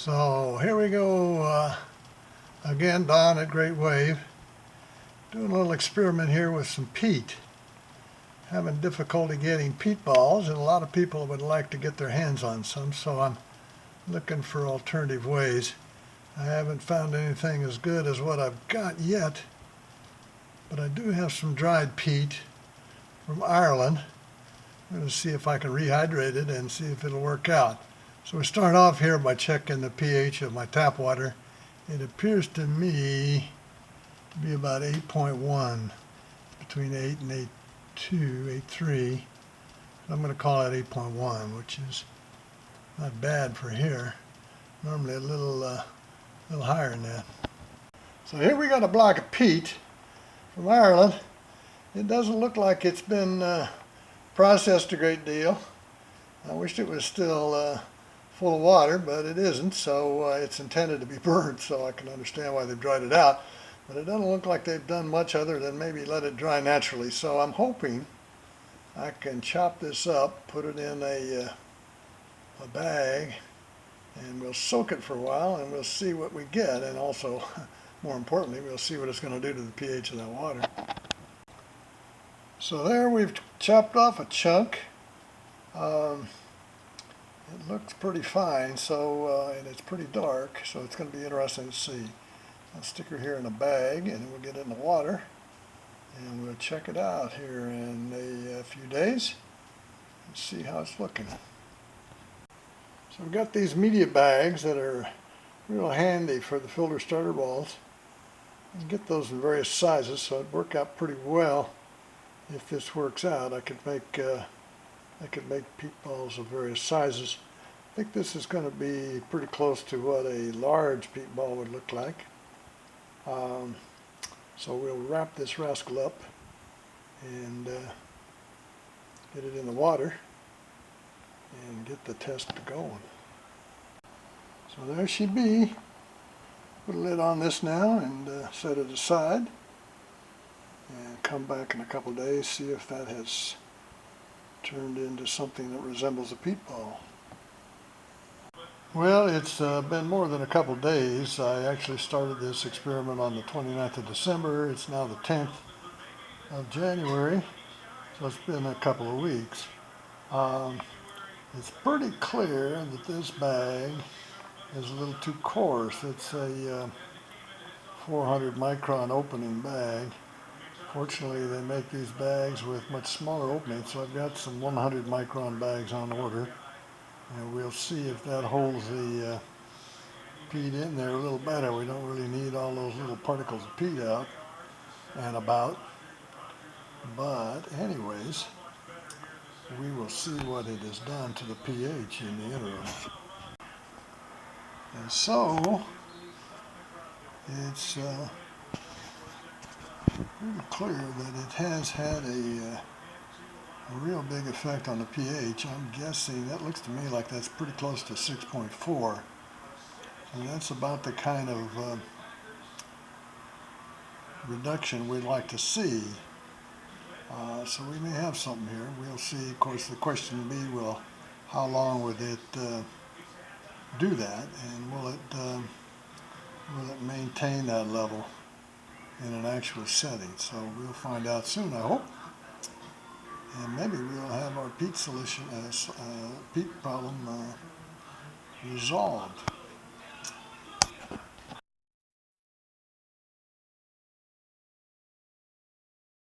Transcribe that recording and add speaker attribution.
Speaker 1: So here we go again, Don at GreatWave, doing a little experiment here with some peat. Having difficulty getting peat balls, and a lot of people would like to get their hands on some, so I'm looking for alternative ways. I haven't found anything as good as what I've got yet, but I do have some dried peat from Ireland. I'm going to see if I can rehydrate it and see if it'll work out. So we start off here by checking the pH of my tap water. It appears to me to be about 8.1, between 8 and 8.2, 8.3. I'm going to call it 8.1, which is not bad for here. Normally a little higher than that. So here we got a block of peat from Ireland. It doesn't look like it's been processed a great deal. I wished it was still full of water, but it isn't, so it's intended to be burned, so I can understand why they've dried it out. But it doesn't look like they've done much other than maybe let it dry naturally. So I'm hoping I can chop this up, put it in a bag, and we'll soak it for a while, and we'll see what we get, and also, more importantly, we'll see what it's going to do to the pH of that water. So there we've chopped off a chunk. It looks pretty fine, so and it's pretty dark, so it's going to be interesting to see. I'll stick her here in a bag, and we'll get it in the water, and we'll check it out here in a few days and see how it's looking. So we've got these media bags that are real handy for the filter starter balls. You can get those in various sizes, so it'd work out pretty well. If this works out, I could make peat balls of various sizes. I think this is going to be pretty close to what a large peat ball would look like. So we'll wrap this rascal up and get it in the water and get the test going. So there she be. Put a lid on this now and set it aside, and come back in a couple of days, see if that has turned into something that resembles a peat ball. Well, it's been more than a couple of days. I actually started this experiment on the 29th of December. It's now the 10th of January, so it's been a couple of weeks. It's pretty clear that this bag is a little too coarse. It's a 400 micron opening bag. Fortunately, they make these bags with much smaller openings, so I've got some 100 micron bags on order, and we'll see if that holds the peat in there a little better. We don't really need all those little particles of peat out and about, but anyways, we will see what it has done to the pH in the interim. And so it's pretty clear that it has had a real big effect on the pH. I'm guessing, that looks to me like that's pretty close to 6.4. And that's about the kind of reduction we'd like to see. So we may have something here. We'll see. Of course, the question will be, well, how long would it do that, and will it maintain that level in an actual setting? So we'll find out soon, I hope, and maybe we'll have our peat problem resolved.